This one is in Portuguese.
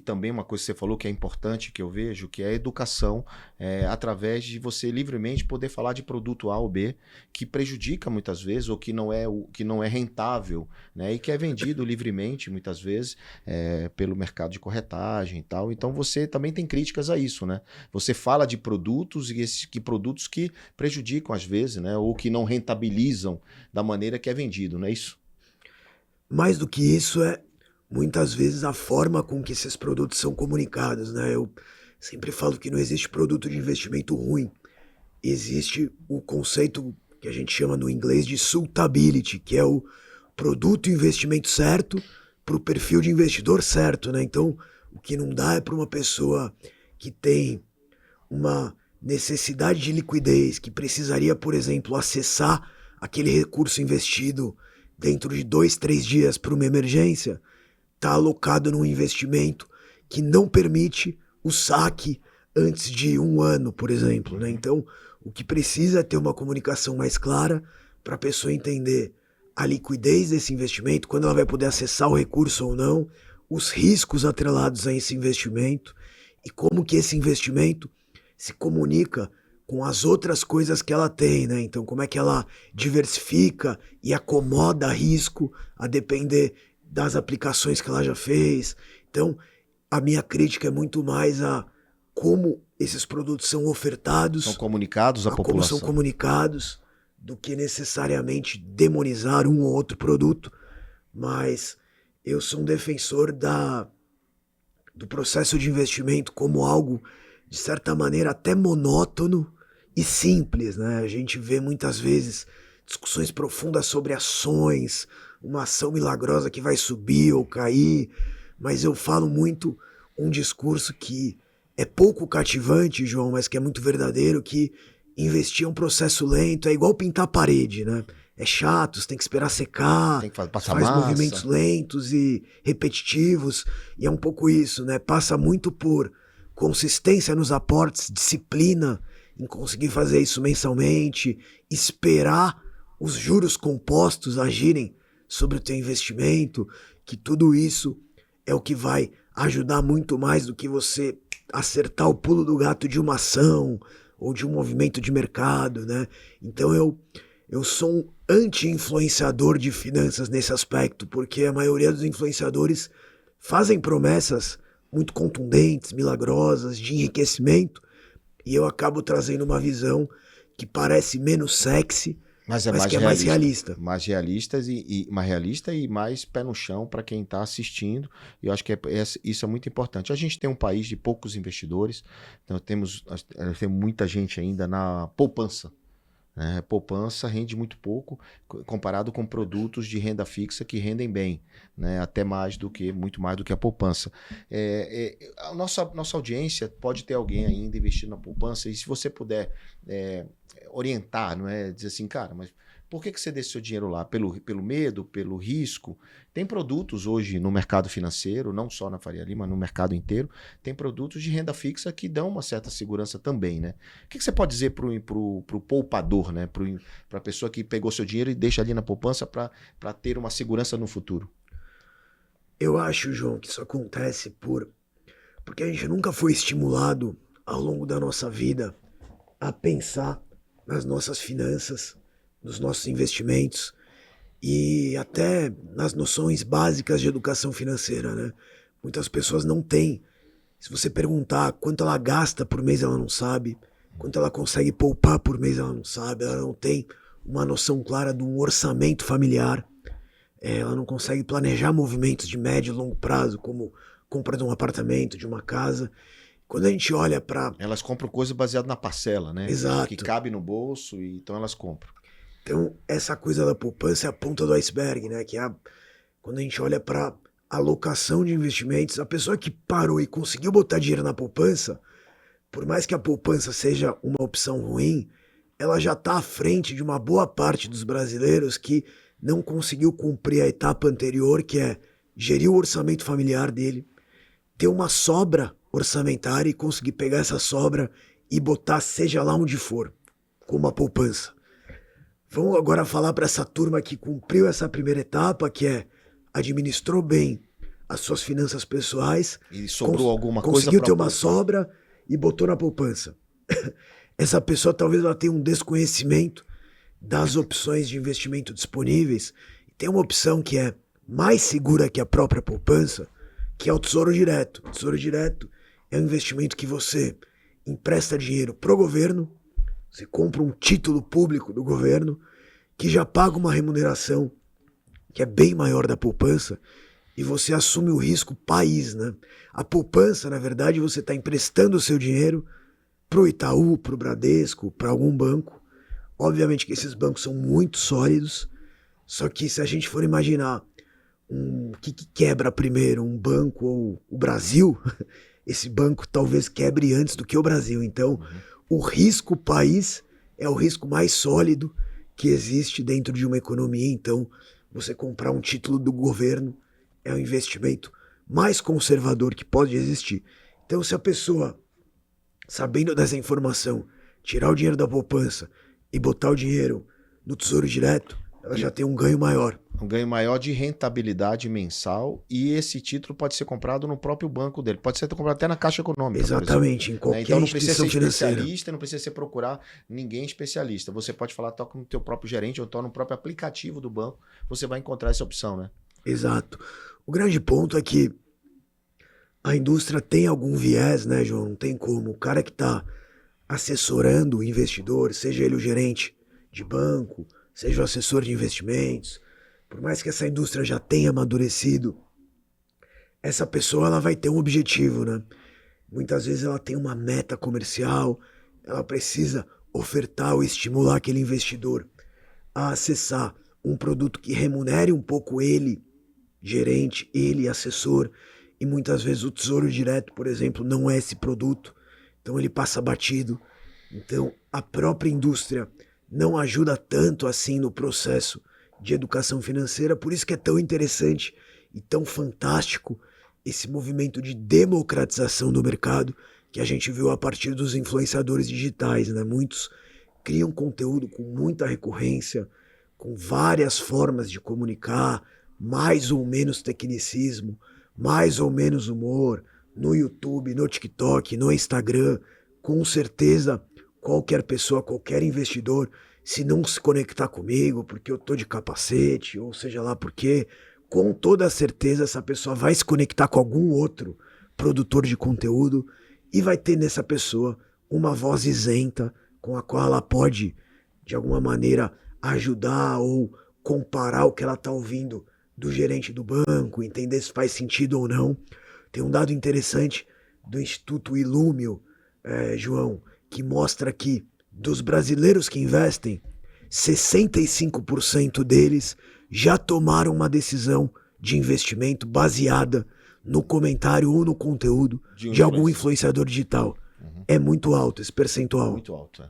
também uma coisa que você falou que é importante, que eu vejo, que é a educação, através de você livremente poder falar de produto A ou B, que prejudica muitas vezes, ou que não é rentável, né? E que é vendido livremente, muitas vezes, pelo mercado de corretagem e tal. Então você também tem críticas a isso, né? Você fala de produtos produtos que prejudicam às vezes, né? Ou que não rentabilizam da maneira que é vendido, não é isso? Mais do que isso é muitas vezes a forma com que esses produtos são comunicados, né? Eu sempre falo que não existe produto de investimento ruim. Existe o conceito que a gente chama no inglês de suitability, que é o produto e investimento certo para o perfil de investidor certo, né? Então, o que não dá é para uma pessoa que tem uma necessidade de liquidez, que precisaria, por exemplo, acessar aquele recurso investido dentro de 2, 3 dias para uma emergência, está alocado num investimento que não permite o saque antes de 1 ano, por exemplo, né? Então, o que precisa é ter uma comunicação mais clara para a pessoa entender a liquidez desse investimento, quando ela vai poder acessar o recurso ou não, os riscos atrelados a esse investimento e como que esse investimento se comunica com as outras coisas que ela tem, né? Então, como é que ela diversifica e acomoda risco a depender das aplicações que ela já fez. Então, a minha crítica é muito mais a como esses produtos são São ofertados, comunicados à a como são população. comunicados, do que necessariamente demonizar um ou outro produto. Mas eu sou um defensor do processo de investimento como algo, de certa maneira, até monótono e simples, né? A gente vê muitas vezes discussões profundas sobre ações, uma ação milagrosa que vai subir ou cair, mas eu falo muito um discurso que é pouco cativante, João, mas que é muito verdadeiro, que investir é um processo lento, é igual pintar a parede, né? É chato, você tem que esperar secar, Tem que você passar faz movimentos massa. lentos e repetitivos, e é um pouco isso, né? Passa muito por consistência nos aportes, disciplina em conseguir fazer isso mensalmente, esperar os juros compostos agirem sobre o teu investimento, que tudo isso é o que vai ajudar muito mais do que você acertar o pulo do gato de uma ação ou de um movimento de mercado, né? Então eu sou um anti-influenciador de finanças nesse aspecto, porque a maioria dos influenciadores fazem promessas muito contundentes, milagrosas, de enriquecimento, e eu acabo trazendo uma visão que parece menos sexy, Mas é mas mais que é mais realista. realista. Mais realistas mais realista e mais pé no chão para quem está assistindo. E eu acho que isso é muito importante. A gente tem um país de poucos investidores, então tem muita gente ainda na poupança. Né? Poupança rende muito pouco comparado com produtos de renda fixa que rendem bem, né? Até muito mais do que a poupança. A nossa audiência pode ter alguém ainda investindo na poupança, e se você puder é, orientar, não é? Dizer assim, cara, mas por que você deixa seu dinheiro lá? Pelo medo, pelo risco? Tem produtos hoje no mercado financeiro, não só na Faria Lima, no mercado inteiro, tem produtos de renda fixa que dão uma certa segurança também, né? O que você pode dizer pro poupador, né? Para a pessoa que pegou seu dinheiro e deixa ali na poupança para ter uma segurança no futuro? Eu acho, João, que isso acontece porque a gente nunca foi estimulado ao longo da nossa vida a pensar nas nossas finanças, nos nossos investimentos e até nas noções básicas de educação financeira, né? Muitas pessoas não têm. Se você perguntar quanto ela gasta por mês, ela não sabe. Quanto ela consegue poupar por mês, ela não sabe. Ela não tem uma noção clara de um orçamento familiar. Ela não consegue planejar movimentos de médio e longo prazo, como compra de um apartamento, de uma casa. Quando a gente olha para... Elas compram coisa baseada na parcela, né? Que Exato. cabe no bolso, e então elas compram. Então, essa coisa da poupança é a ponta do iceberg, né? Quando a gente olha para alocação de investimentos, a pessoa que parou e conseguiu botar dinheiro na poupança, por mais que a poupança seja uma opção ruim, ela já está à frente de uma boa parte dos brasileiros que não conseguiu cumprir a etapa anterior, que é gerir o orçamento familiar dele, ter uma sobra orçamentária e conseguir pegar essa sobra e botar seja lá onde for, como a poupança. Vamos agora falar para essa turma que cumpriu essa primeira etapa, que é administrou bem as suas finanças pessoais, E sobrou alguma coisa conseguiu pra ter uma poupar. sobra e botou na poupança. Essa pessoa talvez ela tenha um desconhecimento das opções de investimento disponíveis. Tem uma opção que é mais segura que a própria poupança, que é o Tesouro Direto. O Tesouro Direto é um investimento que você empresta dinheiro pro governo, você compra um título público do governo, que já paga uma remuneração que é bem maior da poupança, e você assume o risco país, né? A poupança, na verdade, você está emprestando o seu dinheiro pro Itaú, pro Bradesco, para algum banco. Obviamente que esses bancos são muito sólidos, só que se a gente for imaginar o que quebra primeiro, um banco ou o Brasil, esse banco talvez quebre antes do que o Brasil. Então, o risco país é o risco mais sólido que existe dentro de uma economia. Então, você comprar um título do governo é o investimento mais conservador que pode existir. Então, se a pessoa, sabendo dessa informação, tirar o dinheiro da poupança e botar o dinheiro no Tesouro Direto, ela já tem um ganho maior. Um ganho maior de rentabilidade mensal, e esse título pode ser comprado no próprio banco dele. Pode ser comprado até na Caixa Econômica. Exatamente, em qualquer Então não precisa ser instituição financeira. especialista, não precisa ser procurar ninguém especialista. Você pode falar toca no teu próprio gerente ou então no próprio aplicativo do banco, você vai encontrar essa opção, né? Exato. O grande ponto é que a indústria tem algum viés, né, João? Não tem como. O cara que está assessorando o investidor, seja ele o gerente de banco, seja o assessor de investimentos, por mais que essa indústria já tenha amadurecido, essa pessoa ela vai ter um objetivo, né? Muitas vezes ela tem uma meta comercial, ela precisa ofertar ou estimular aquele investidor a acessar um produto que remunere um pouco ele, gerente, ele, assessor, e muitas vezes o Tesouro Direto, por exemplo, não é esse produto, então ele passa batido. Então a própria indústria não ajuda tanto assim no processo de educação financeira, por isso que é tão interessante e tão fantástico esse movimento de democratização do mercado que a gente viu a partir dos influenciadores digitais, né? Muitos criam conteúdo com muita recorrência, com várias formas de comunicar, mais ou menos tecnicismo, mais ou menos humor, no YouTube, no TikTok, no Instagram. Com certeza, qualquer pessoa, qualquer investidor, se não se conectar comigo porque eu tô de capacete, ou seja lá por quê, com toda certeza essa pessoa vai se conectar com algum outro produtor de conteúdo e vai ter nessa pessoa uma voz isenta com a qual ela pode, de alguma maneira, ajudar ou comparar o que ela tá ouvindo do gerente do banco, entender se faz sentido ou não. Tem um dado interessante do Instituto Illumio, João, que mostra que dos brasileiros que investem, 65% deles já tomaram uma decisão de investimento baseada no comentário ou no conteúdo de algum influenciador digital. É muito alto esse percentual. Muito alto, é.